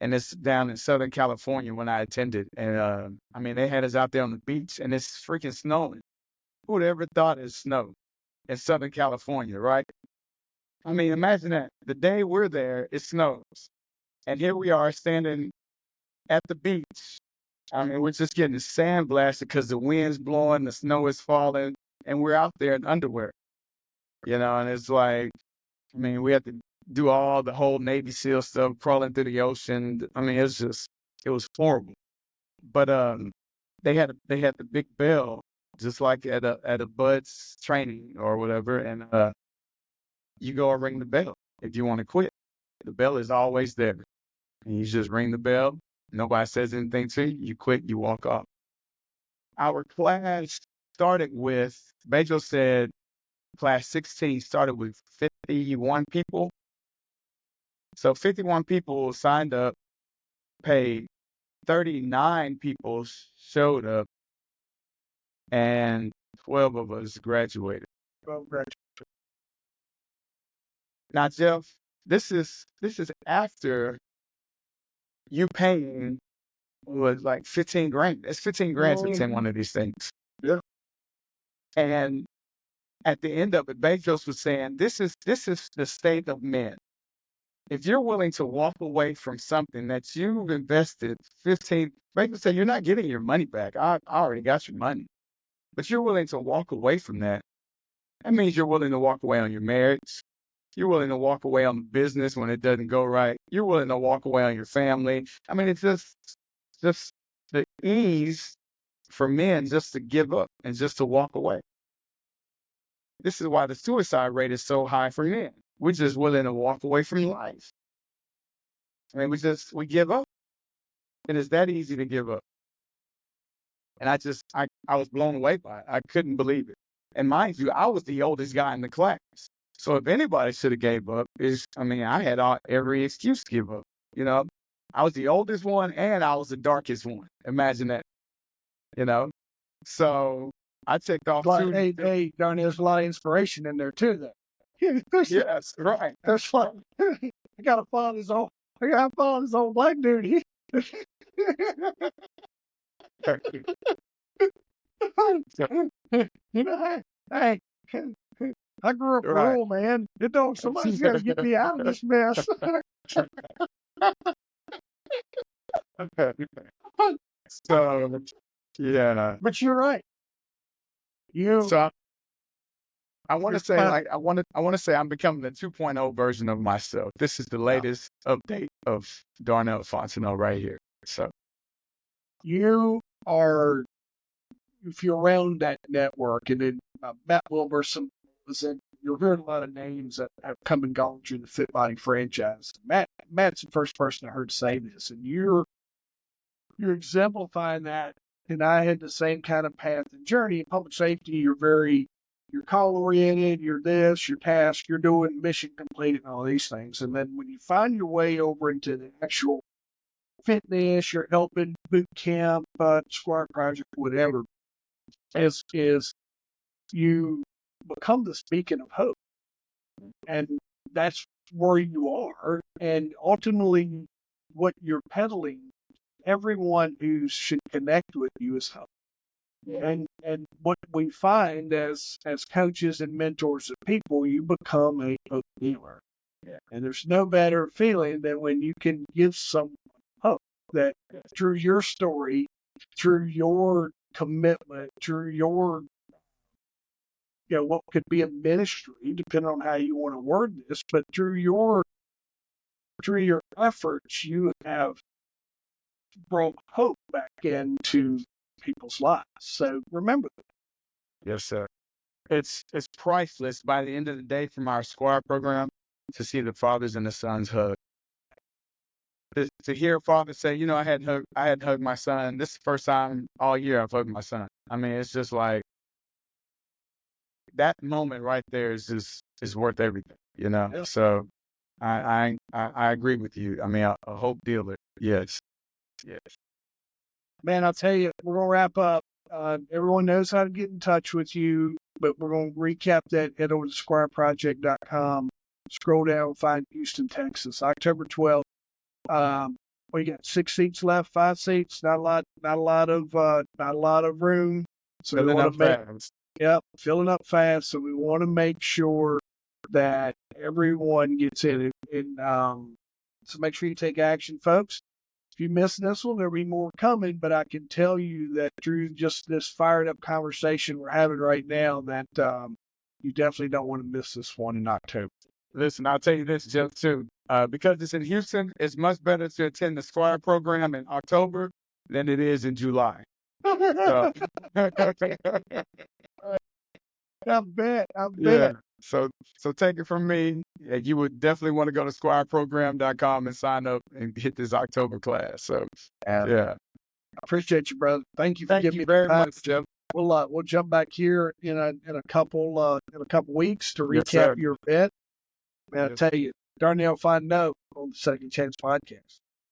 and it's down in Southern California when I attended, and they had us out there on the beach, and it's freaking snowing. Who would ever thought it'd snow in Southern California, right? I mean, imagine that. The day we're there, it snows, and here we are standing at the beach. I mean, we're just getting sandblasted because the wind's blowing, the snow is falling, and we're out there in underwear, and it's like, we had to do the whole Navy SEAL stuff, crawling through the ocean. I mean, it was horrible. But they had the big bell, just like at a Bud's training or whatever, and you go and ring the bell if you want to quit. The bell is always there, and you just ring the bell. Nobody says anything to you. You quit. You walk off. Our class started with, Bejo said, class 16 started with 51 people. So 51 people signed up, paid, 39 people showed up, and 12 of us graduated. 12 graduated. Now, Jeff, this is after you paying was like 15 grand. It's 15 grand to attend one of these things. Yeah. And at the end of it, Bezos was saying, this is the state of men. If you're willing to walk away from something that you've invested 15, Bezos said, you're not getting your money back. I already got your money. But you're willing to walk away from that. That means you're willing to walk away on your marriage. You're willing to walk away on the business when it doesn't go right. You're willing to walk away on your family. I mean, it's just the ease for men just to give up and just to walk away. This is why the suicide rate is so high for men. We're just willing to walk away from life. I mean, we give up. It is that easy to give up. And I was blown away by it. I couldn't believe it. And mind you, I was the oldest guy in the class. So if anybody should have gave up, I had every excuse to give up. You know, I was the oldest one and I was the darkest one. Imagine that. You know, so I checked off Like, two. hey, Darnell, there's a lot of inspiration in there too, though. Yes, right. There's like, I gotta find this old black dude. You know, hey, I grew up Right. rural, man. Somebody's got to get me out of this mess. So, yeah. But you're right. So I want to You're say, fine. I want to say I'm becoming the 2.0 version of myself. This is the latest update of Darnell Fontenot right here. So You are, if you're around that network, and then Matt Wilberson was in, you're hearing a lot of names that have come and gone through the Fit Body franchise. Matt's the first person I heard say this, and you're exemplifying that. And I had the same kind of path and journey in public safety. You're call oriented, you're this, your task, you're doing mission completed, and all these things. And then when you find your way over into the actual fitness, you're helping boot camp, Squire project, whatever, is you become this beacon of hope. And that's where you are. And ultimately, what you're peddling, everyone who should connect with you is hope. And what we find as coaches and mentors of people, you become a hope dealer. And there's no better feeling than when you can give someone hope that through your story, through your commitment, through your, what could be a ministry, depending on how you want to word this, but through your efforts, you have brought hope back into people's lives. So remember that. yes, sir. It's priceless by the end of the day from our Squire program to see the fathers and the sons hug. To hear a father say, I had hugged my son. This is the first time all year I've hugged my son. I mean, it's just like that moment right there is worth everything, Yeah. So I agree with you. I mean, a hope dealer. Yes. Man, I'll tell you, we're gonna wrap up. Everyone knows how to get in touch with you, but we're gonna recap that. Head over to squireproject.com. Scroll down, find Houston, Texas, October 12th. We got 6 seats left, 5 seats. Not a lot of room. So we Filling want up to make, fast. filling up fast. So we want to make sure that everyone gets in it. And so make sure you take action, folks. If you missed this one, there'll be more coming, but I can tell you that through just this fired up conversation we're having right now, that you definitely don't want to miss this one in October. Listen, I'll tell you this, Jeff, too. Because it's in Houston, it's much better to attend the Squire program in October than it is in July. So, I bet. yeah. So take it from me. Yeah, you would definitely want to go to squireprogram.com and sign up and hit this October class. So, yeah. I appreciate you, brother. Thank you for Thank giving you me very the time. much, Jeff. We'll jump back here in a couple weeks to Yes, recap sir. your event. And I'll Yes. tell you, Darnell Fontenot on the Second Chance podcast.